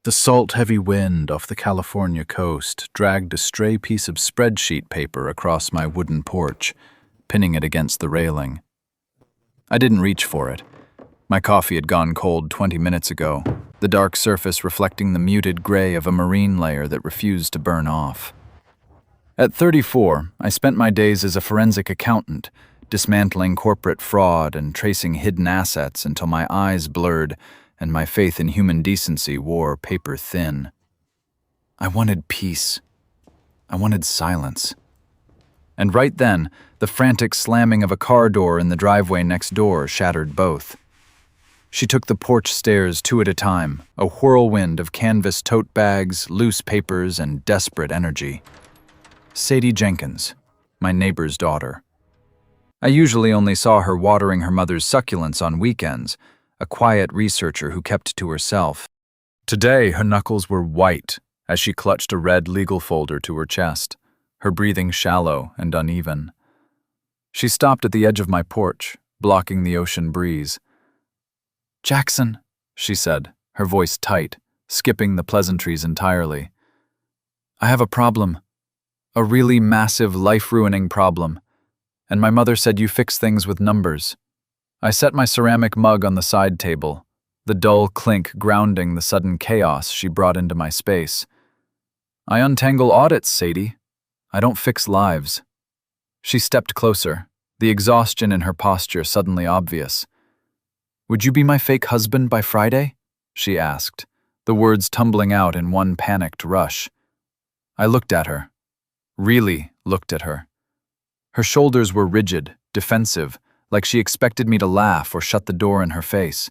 The salt-heavy wind off the California coast dragged a stray piece of spreadsheet paper across my wooden porch, pinning it against the railing. I didn't reach for it. My coffee had gone cold 20 minutes ago, the dark surface reflecting the muted gray of a marine layer that refused to burn off. At 34, I spent my days as a forensic accountant, dismantling corporate fraud and tracing hidden assets until my eyes blurred and my faith in human decency wore paper thin. I wanted peace. I wanted silence. And right then, the frantic slamming of a car door in the driveway next door shattered both. She took the porch stairs 2 at a time, a whirlwind of canvas tote bags, loose papers, and desperate energy. Sadie Jenkins, my neighbor's daughter. I usually only saw her watering her mother's succulents on weekends, a quiet researcher who kept to herself. Today, her knuckles were white as she clutched a red legal folder to her chest, her breathing shallow and uneven. She stopped at the edge of my porch, blocking the ocean breeze. "Jackson," she said, her voice tight, skipping the pleasantries entirely. "I have a problem. A really massive, life-ruining problem. And my mother said you fix things with numbers." I set my ceramic mug on the side table, the dull clink grounding the sudden chaos she brought into my space. "I untangle audits, Sadie. I don't fix lives." She stepped closer, the exhaustion in her posture suddenly obvious. "Would you be my fake husband by Friday?" she asked, the words tumbling out in one panicked rush. I looked at her. Really looked at her. Her shoulders were rigid, defensive, like she expected me to laugh or shut the door in her face.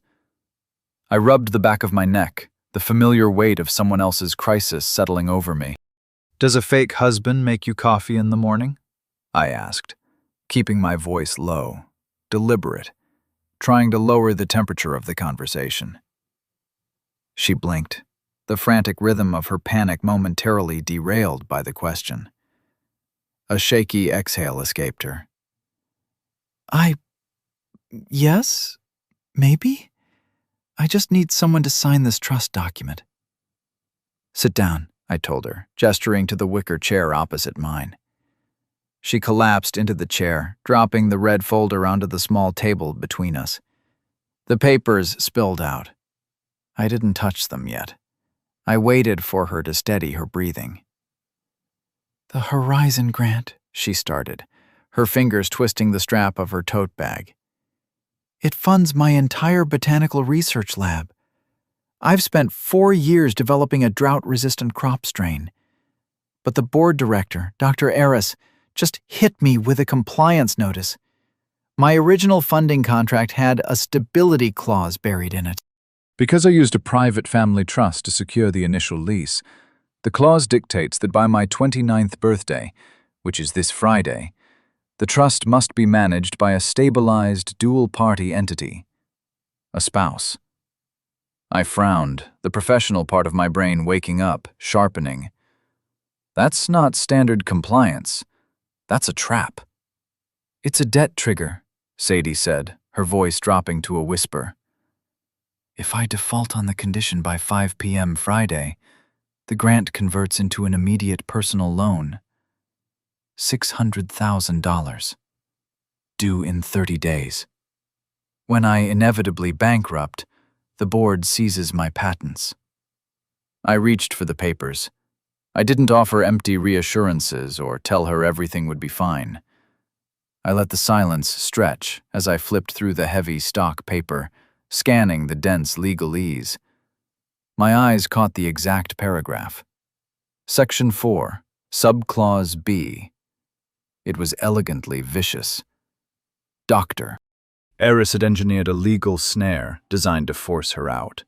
I rubbed the back of my neck, the familiar weight of someone else's crisis settling over me. "Does a fake husband make you coffee in the morning?" I asked, keeping my voice low, deliberate, trying to lower the temperature of the conversation. She blinked, the frantic rhythm of her panic momentarily derailed by the question. A shaky exhale escaped her. Yes, maybe. I just need someone to sign this trust document." "Sit down," I told her, gesturing to the wicker chair opposite mine. She collapsed into the chair, dropping the red folder onto the small table between us. The papers spilled out. I didn't touch them yet. I waited for her to steady her breathing. "The Horizon Grant," she started, her fingers twisting the strap of her tote bag. "It funds my entire botanical research lab. I've spent 4 years developing a drought-resistant crop strain. But the board director, Dr. Aris, just hit me with a compliance notice. My original funding contract had a stability clause buried in it." Because I used a private family trust to secure the initial lease, the clause dictates that by my 29th birthday, which is this Friday, the trust must be managed by a stabilized dual-party entity, a spouse. I frowned, the professional part of my brain waking up, sharpening. That's not standard compliance. That's a trap. "It's a debt trigger," Sadie said, her voice dropping to a whisper. "If I default on the condition by 5 p.m. Friday, the grant converts into an immediate personal loan. $600,000. Due in 30 days. When I inevitably bankrupt, the board seizes my patents." I reached for the papers. I didn't offer empty reassurances or tell her everything would be fine. I let the silence stretch as I flipped through the heavy stock paper, scanning the dense legalese. My eyes caught the exact paragraph. Section 4, Subclause B. It was elegantly vicious. Doctor. Eris had engineered a legal snare designed to force her out.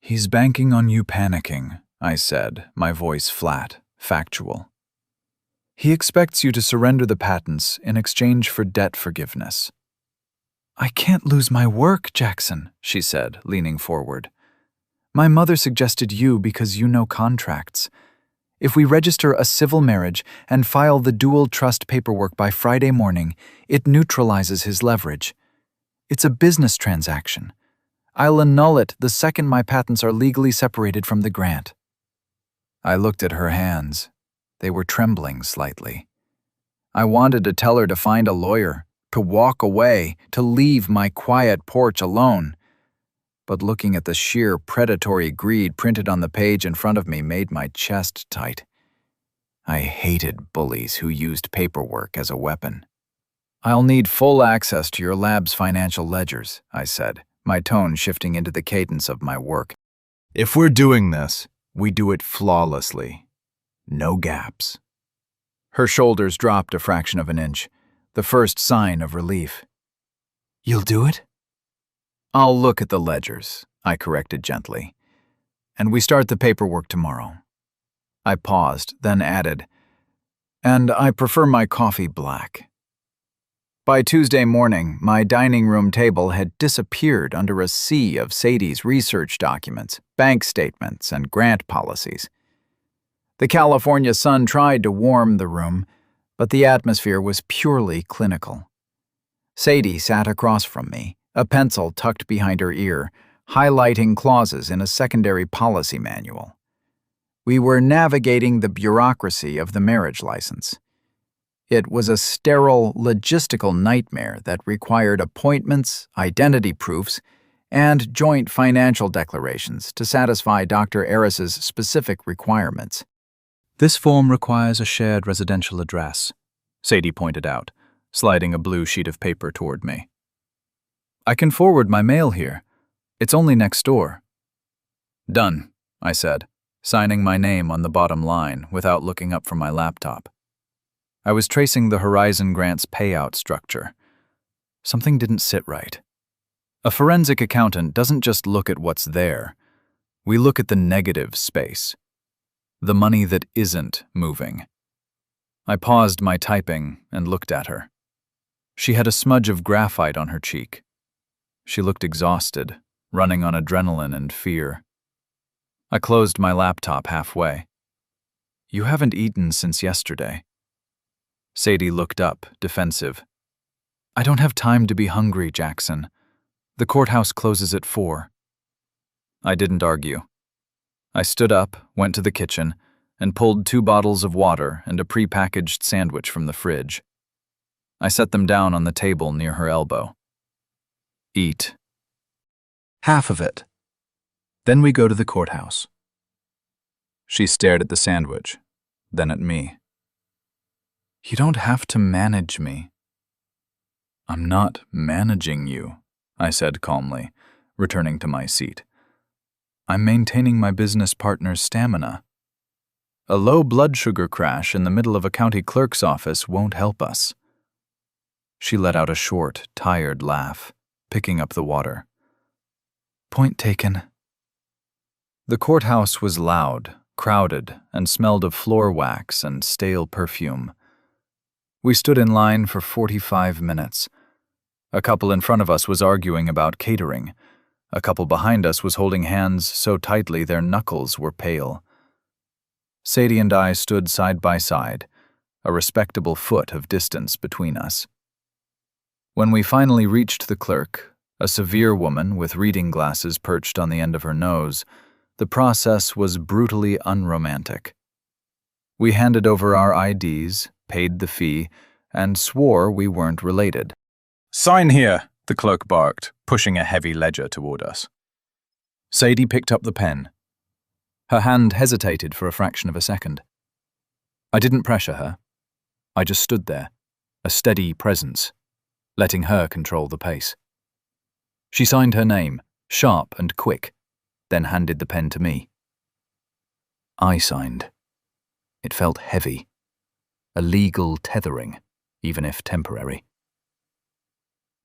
"He's banking on you panicking," I said, my voice flat, factual. "He expects you to surrender the patents in exchange for debt forgiveness." "I can't lose my work, Jackson," she said, leaning forward. "My mother suggested you because you know contracts. If we register a civil marriage and file the dual trust paperwork by Friday morning, it neutralizes his leverage. It's a business transaction. I'll annul it the second my patents are legally separated from the grant." I looked at her hands. They were trembling slightly. I wanted to tell her to find a lawyer, to walk away, to leave my quiet porch alone. But looking at the sheer predatory greed printed on the page in front of me made my chest tight. I hated bullies who used paperwork as a weapon. "I'll need full access to your lab's financial ledgers," I said, my tone shifting into the cadence of my work. "If we're doing this, we do it flawlessly. No gaps." Her shoulders dropped a fraction of an inch, the first sign of relief. "You'll do it?" "I'll look at the ledgers," I corrected gently. "And we start the paperwork tomorrow." I paused, then added, "And I prefer my coffee black." By Tuesday morning, my dining room table had disappeared under a sea of Sadie's research documents, bank statements, and grant policies. The California sun tried to warm the room, but the atmosphere was purely clinical. Sadie sat across from me, a pencil tucked behind her ear, highlighting clauses in a secondary policy manual. We were navigating the bureaucracy of the marriage license. It was a sterile, logistical nightmare that required appointments, identity proofs, and joint financial declarations to satisfy Dr. Eris's specific requirements. "This form requires a shared residential address," Sadie pointed out, sliding a blue sheet of paper toward me. "I can forward my mail here. It's only next door." "Done," I said, signing my name on the bottom line without looking up from my laptop. I was tracing the Horizon Grant's payout structure. Something didn't sit right. A forensic accountant doesn't just look at what's there. We look at the negative space. The money that isn't moving. I paused my typing and looked at her. She had a smudge of graphite on her cheek. She looked exhausted, running on adrenaline and fear. I closed my laptop halfway. "You haven't eaten since yesterday." Sadie looked up, defensive. "I don't have time to be hungry, Jackson. The courthouse closes at 4. I didn't argue. I stood up, went to the kitchen, and pulled 2 bottles of water and a prepackaged sandwich from the fridge. I set them down on the table near her elbow. "Eat. Half of it. Then we go to the courthouse." She stared at the sandwich, then at me. "You don't have to manage me." "I'm not managing you," I said calmly, returning to my seat. "I'm maintaining my business partner's stamina. A low blood sugar crash in the middle of a county clerk's office won't help us." She let out a short, tired laugh, picking up the water. "Point taken." The courthouse was loud, crowded, and smelled of floor wax and stale perfume. We stood in line for 45 minutes. A couple in front of us was arguing about catering. A couple behind us was holding hands so tightly their knuckles were pale. Sadie and I stood side by side, a respectable foot of distance between us. When we finally reached the clerk, a severe woman with reading glasses perched on the end of her nose, the process was brutally unromantic. We handed over our IDs, paid the fee, and swore we weren't related. "Sign here," the clerk barked, pushing a heavy ledger toward us. Sadie picked up the pen. Her hand hesitated for a fraction of a second. I didn't pressure her. I just stood there, a steady presence, letting her control the pace. She signed her name, sharp and quick, then handed the pen to me. I signed. It felt heavy. A legal tethering, even if temporary.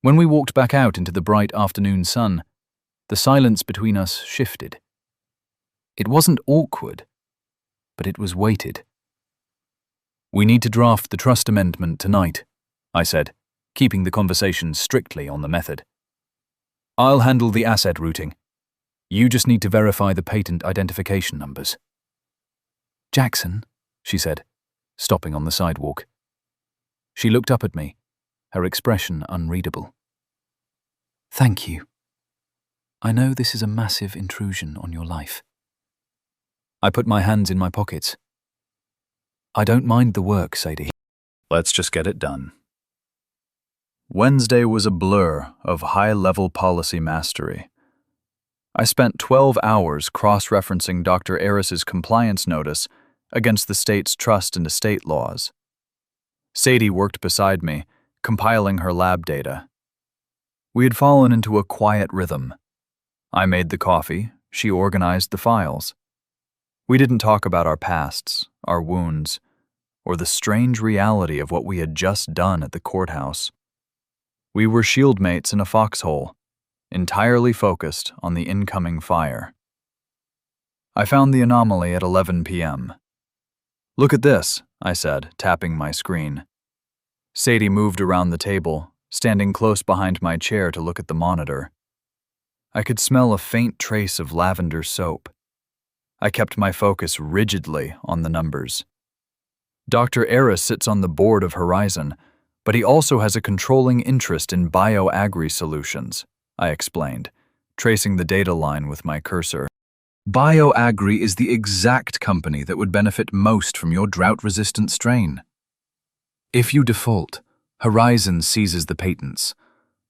When we walked back out into the bright afternoon sun, the silence between us shifted. It wasn't awkward, but it was weighted. "We need to draft the trust amendment tonight," I said, keeping the conversation strictly on the method. "I'll handle the asset routing. You just need to verify the patent identification numbers." "Jackson," she said, stopping on the sidewalk. She looked up at me, her expression unreadable. "Thank you." I know this is a massive intrusion on your life. I put my hands in my pockets. I don't mind the work, Sadie. Let's just get it done. Wednesday was a blur of high-level policy mastery. I spent 12 hours cross-referencing Dr. Eris's compliance notice against the state's trust and estate laws. Sadie worked beside me, compiling her lab data. We had fallen into a quiet rhythm. I made the coffee, she organized the files. We didn't talk about our pasts, our wounds, or the strange reality of what we had just done at the courthouse. We were shieldmates in a foxhole, entirely focused on the incoming fire. I found the anomaly at 11 p.m. Look at this, I said, tapping my screen. Sadie moved around the table, standing close behind my chair to look at the monitor. I could smell a faint trace of lavender soap. I kept my focus rigidly on the numbers. Dr. Eris sits on the board of Horizon, but he also has a controlling interest in bioagri solutions, I explained, tracing the data line with my cursor. BioAgri is the exact company that would benefit most from your drought-resistant strain. If you default, Horizon seizes the patents,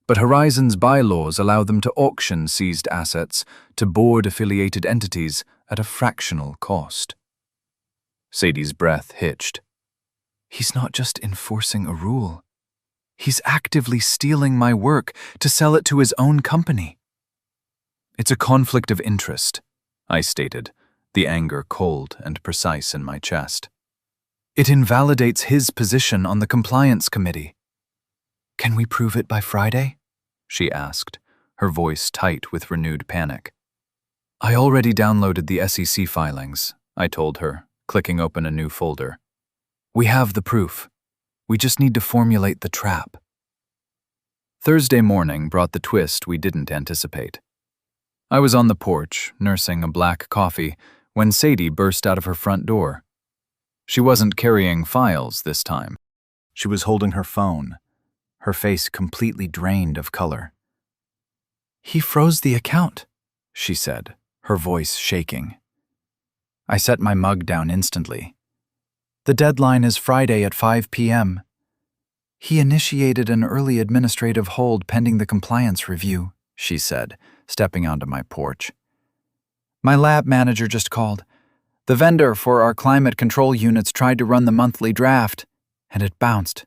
but Horizon's bylaws allow them to auction seized assets to board-affiliated entities at a fractional cost. Sadie's breath hitched. He's not just enforcing a rule. He's actively stealing my work to sell it to his own company. It's a conflict of interest, I stated, the anger cold and precise in my chest. It invalidates his position on the compliance committee. Can we prove it by Friday? She asked, her voice tight with renewed panic. I already downloaded the SEC filings, I told her, clicking open a new folder. We have the proof. We just need to formulate the trap. Thursday morning brought the twist we didn't anticipate. I was on the porch, nursing a black coffee, when Sadie burst out of her front door. She wasn't carrying files this time. She was holding her phone, her face completely drained of color. He froze the account, she said, her voice shaking. I set my mug down instantly. The deadline is Friday at 5 p.m. He initiated an early administrative hold pending the compliance review, she said, stepping onto my porch. My lab manager just called. The vendor for our climate control units tried to run the monthly draft, and it bounced.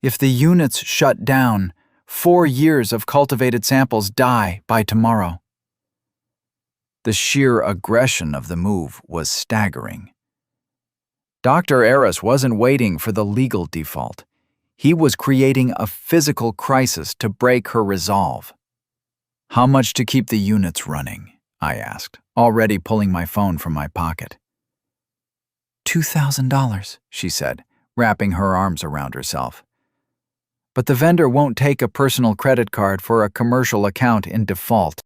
If the units shut down, 4 years of cultivated samples die by tomorrow. The sheer aggression of the move was staggering. Dr. Eris wasn't waiting for the legal default. He was creating a physical crisis to break her resolve. How much to keep the units running? I asked, already pulling my phone from my pocket. $2,000, she said, wrapping her arms around herself. But the vendor won't take a personal credit card for a commercial account in default.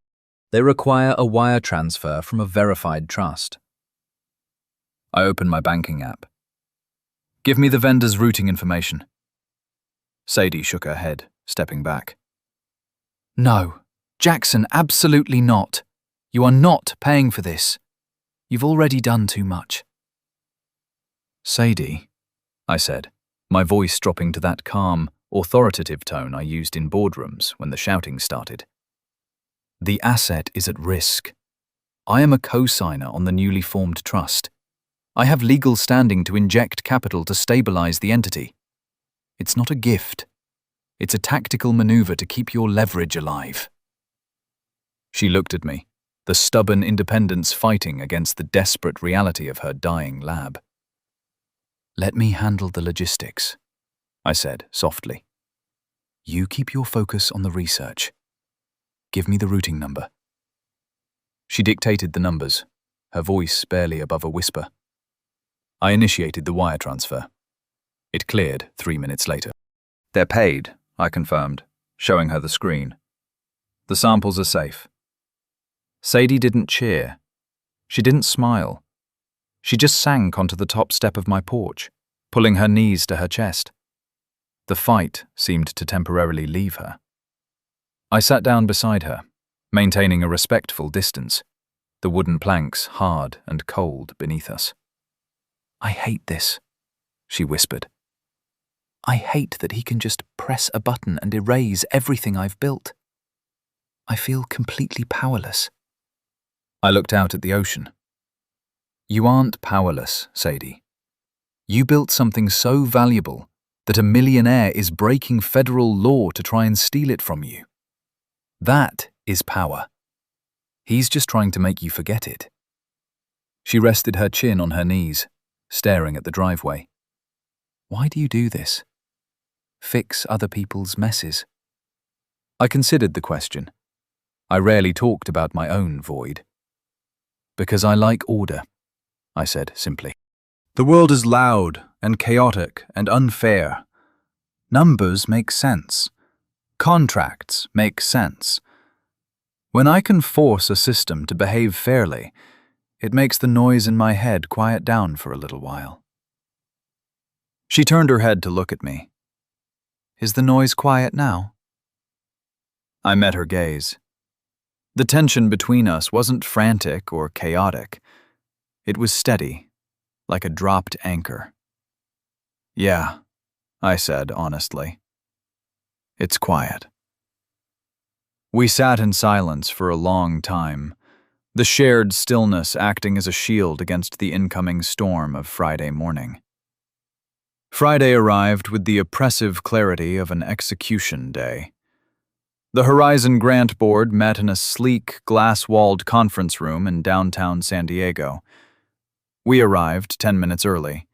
They require a wire transfer from a verified trust. I opened my banking app. Give me the vendor's routing information. Sadie shook her head, stepping back. No, Jackson, absolutely not. You are not paying for this. You've already done too much. Sadie, I said, my voice dropping to that calm, authoritative tone I used in boardrooms when the shouting started. The asset is at risk. I am a co-signer on the newly formed trust. I have legal standing to inject capital to stabilize the entity. It's not a gift. It's a tactical maneuver to keep your leverage alive. She looked at me, the stubborn independence fighting against the desperate reality of her dying lab. Let me handle the logistics, I said softly. You keep your focus on the research. Give me the routing number. She dictated the numbers, her voice barely above a whisper. I initiated the wire transfer. It cleared 3 minutes later. They're paid, I confirmed, showing her the screen. The samples are safe. Sadie didn't cheer. She didn't smile. She just sank onto the top step of my porch, pulling her knees to her chest. The fight seemed to temporarily leave her. I sat down beside her, maintaining a respectful distance, the wooden planks hard and cold beneath us. "I hate this," she whispered. "I hate that he can just press a button and erase everything I've built. I feel completely powerless." I looked out at the ocean. "You aren't powerless, Sadie. You built something so valuable that a millionaire is breaking federal law to try and steal it from you. That is power. He's just trying to make you forget it." She rested her chin on her knees, staring at the driveway. "Why do you do this? Fix other people's messes?" I considered the question. I rarely talked about my own void. "Because I like order," I said simply. "The world is loud and chaotic and unfair. Numbers make sense. Contracts make sense. When I can force a system to behave fairly, it makes the noise in my head quiet down for a little while." She turned her head to look at me. "Is the noise quiet now?" I met her gaze. The tension between us wasn't frantic or chaotic. It was steady, like a dropped anchor. "Yeah," I said honestly. "It's quiet." We sat in silence for a long time, the shared stillness acting as a shield against the incoming storm of Friday morning. Friday arrived with the oppressive clarity of an execution day. The Horizon Grant Board met in a sleek, glass-walled conference room in downtown San Diego. We arrived 10 minutes early.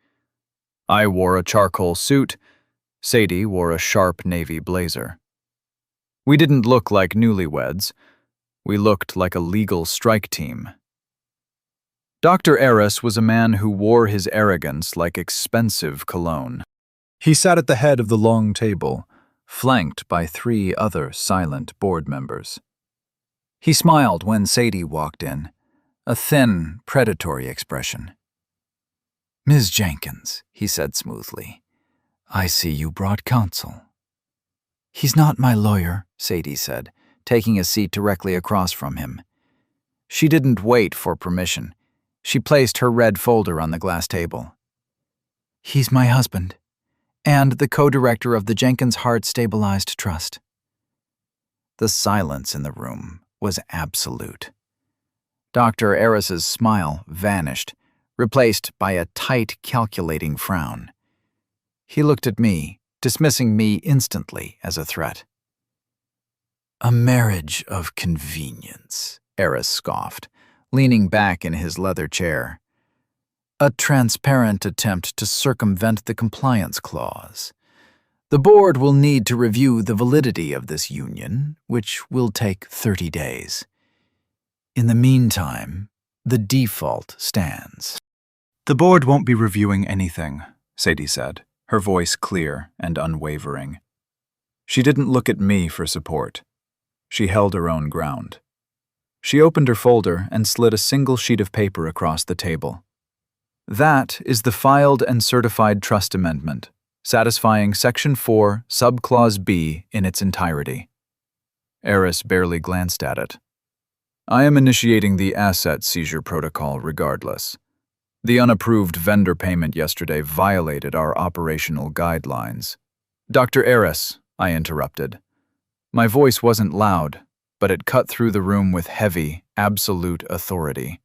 I wore a charcoal suit. Sadie wore a sharp navy blazer. We didn't look like newlyweds. We looked like a legal strike team. Dr. Eris was a man who wore his arrogance like expensive cologne. He sat at the head of the long table, flanked by 3 other silent board members. He smiled when Sadie walked in, a thin, predatory expression. "Ms. Jenkins," he said smoothly, "I see you brought counsel." "He's not my lawyer," Sadie said, taking a seat directly across from him. She didn't wait for permission. She placed her red folder on the glass table. "He's my husband, and the co-director of the Jenkins Heart Stabilized Trust." The silence in the room was absolute. Dr. Eris's smile vanished, replaced by a tight, calculating frown. He looked at me, dismissing me instantly as a threat. "A marriage of convenience," Eris scoffed, leaning back in his leather chair. "A transparent attempt to circumvent the compliance clause. The board will need to review the validity of this union, which will take 30 days. In the meantime, the default stands." "The board won't be reviewing anything," Sadie said, her voice clear and unwavering. She didn't look at me for support. She held her own ground. She opened her folder and slid a single sheet of paper across the table. "That is the filed and certified trust amendment, satisfying Section 4, Subclause B in its entirety." Eris barely glanced at it. "I am initiating the asset seizure protocol regardless. The unapproved vendor payment yesterday violated our operational guidelines." "Dr. Eris," I interrupted. My voice wasn't loud, but it cut through the room with heavy, absolute authority.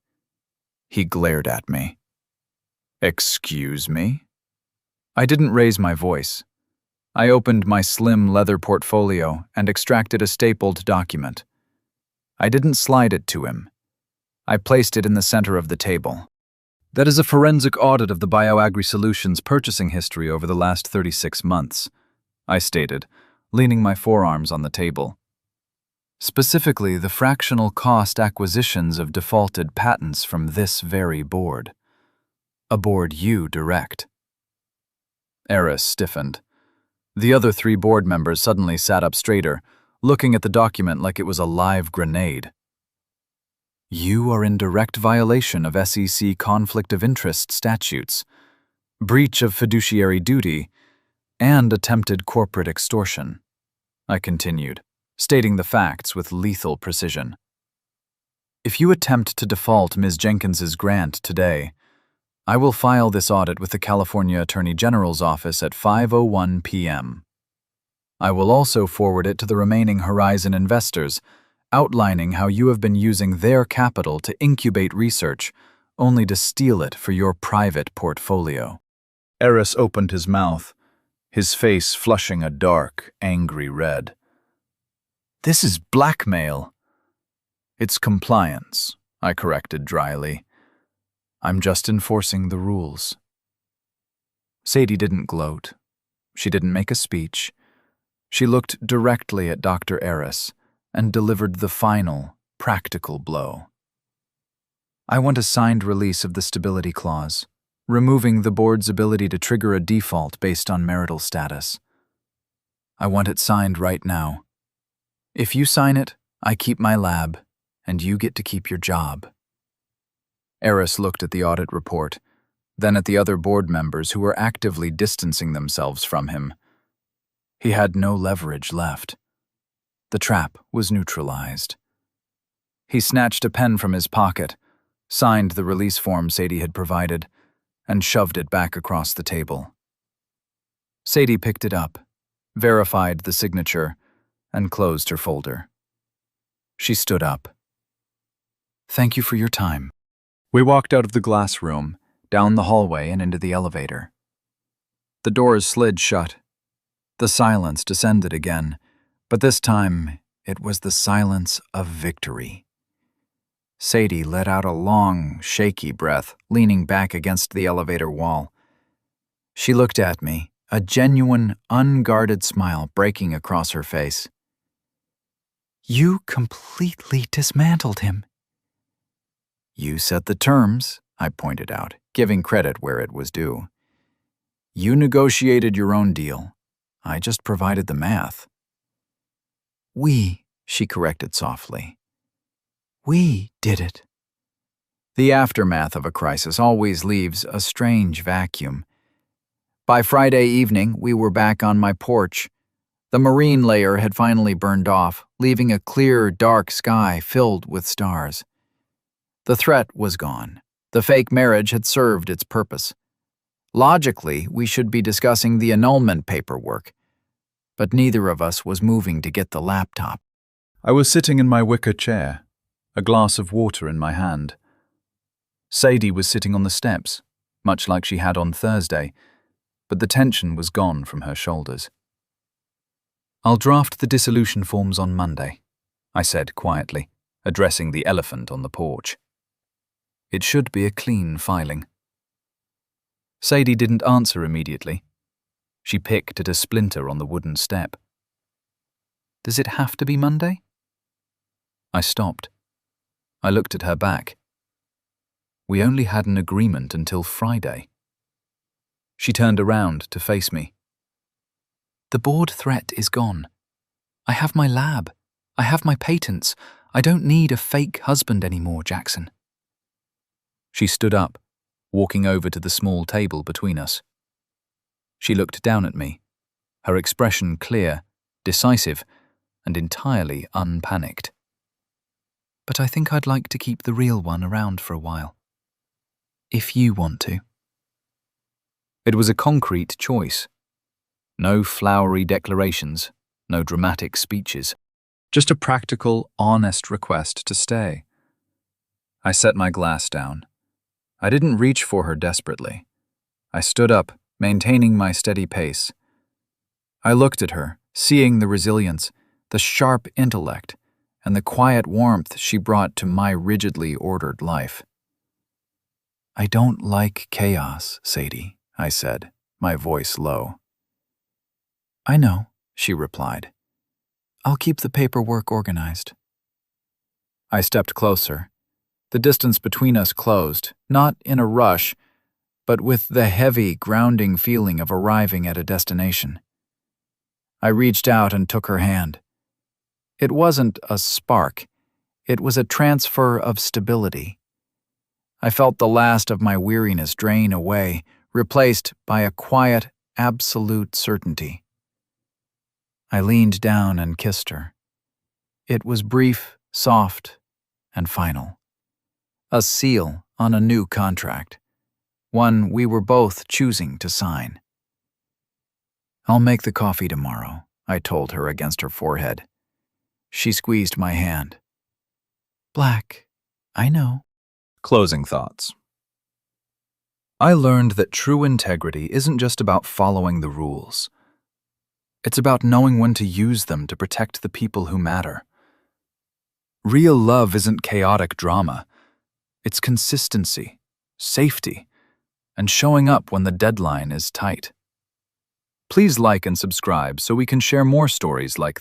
He glared at me. "Excuse me?" I didn't raise my voice. I opened my slim leather portfolio and extracted a stapled document. I didn't slide it to him. I placed it in the center of the table. "That is a forensic audit of the BioAgri Solutions purchasing history over the last 36 months, I stated, leaning my forearms on the table. "Specifically, the fractional cost acquisitions of defaulted patents from this very board. A board you direct." Eris stiffened. The other 3 board members suddenly sat up straighter, looking at the document like it was a live grenade. "You are in direct violation of SEC conflict of interest statutes, breach of fiduciary duty, and attempted corporate extortion," I continued, stating the facts with lethal precision. If you attempt to default Ms. Jenkins's grant today, I will file this audit with the California Attorney General's office at 5:01 p.m. I will also forward it to the remaining Horizon investors, outlining how you have been using their capital to incubate research, only to steal it for your private portfolio." Eris opened his mouth, his face flushing a dark, angry red. "This is blackmail." "It's compliance," I corrected dryly. "I'm just enforcing the rules." Sadie didn't gloat. She didn't make a speech. She looked directly at Dr. Eris and delivered the final, practical blow. "I want a signed release of the stability clause, removing the board's ability to trigger a default based on marital status. I want it signed right now. If you sign it, I keep my lab, and you get to keep your job." Eris looked at the audit report, then at the other board members who were actively distancing themselves from him. He had no leverage left. The trap was neutralized. He snatched a pen from his pocket, signed the release form Sadie had provided, and shoved it back across the table. Sadie picked it up, verified the signature, and closed her folder. She stood up. "Thank you for your time." We walked out of the glass room, down the hallway and into the elevator. The doors slid shut. The silence descended again, but this time it was the silence of victory. Sadie let out a long, shaky breath, leaning back against the elevator wall. She looked at me, a genuine, unguarded smile breaking across her face. "You completely dismantled him." "You set the terms," I pointed out, giving credit where it was due. "You negotiated your own deal. I just provided the math." She corrected softly. "We did it." The aftermath of a crisis always leaves a strange vacuum. By Friday evening, we were back on my porch. The marine layer had finally burned off, leaving a clear, dark sky filled with stars. The threat was gone. The fake marriage had served its purpose. Logically, we should be discussing the annulment paperwork, but neither of us was moving to get the laptop. I was sitting in my wicker chair, a glass of water in my hand. Sadie was sitting on the steps, much like she had on Thursday, but the tension was gone from her shoulders. "I'll draft the dissolution forms on Monday," I said quietly, addressing the elephant on the porch. "It should be a clean filing." Sadie didn't answer immediately. She picked at a splinter on the wooden step. "Does it have to be Monday?" I stopped. I looked at her back. We only had an agreement until Friday. She turned around to face me. "The board threat is gone. I have my lab. I have my patents. I don't need a fake husband anymore, Jackson." She stood up, walking over to the small table between us. She looked down at me, her expression clear, decisive, and entirely unpanicked. "But I think I'd like to keep the real one around for a while. If you want to." It was a concrete choice. No flowery declarations, no dramatic speeches. Just a practical, honest request to stay. I set my glass down. I didn't reach for her desperately. I stood up, maintaining my steady pace. I looked at her, seeing the resilience, the sharp intellect, and the quiet warmth she brought to my rigidly ordered life. "I don't like chaos, Sadie," I said, my voice low. "I know," she replied. "I'll keep the paperwork organized." I stepped closer. The distance between us closed, not in a rush, but with the heavy, grounding feeling of arriving at a destination. I reached out and took her hand. It wasn't a spark. It was a transfer of stability. I felt the last of my weariness drain away, replaced by a quiet, absolute certainty. I leaned down and kissed her. It was brief, soft, and final. A seal on a new contract, one we were both choosing to sign. "I'll make the coffee tomorrow," I told her against her forehead. She squeezed my hand. "Black, I know." Closing thoughts. I learned that true integrity isn't just about following the rules. It's about knowing when to use them to protect the people who matter. Real love isn't chaotic drama. It's consistency, safety, and showing up when the deadline is tight. Please like and subscribe so we can share more stories like this.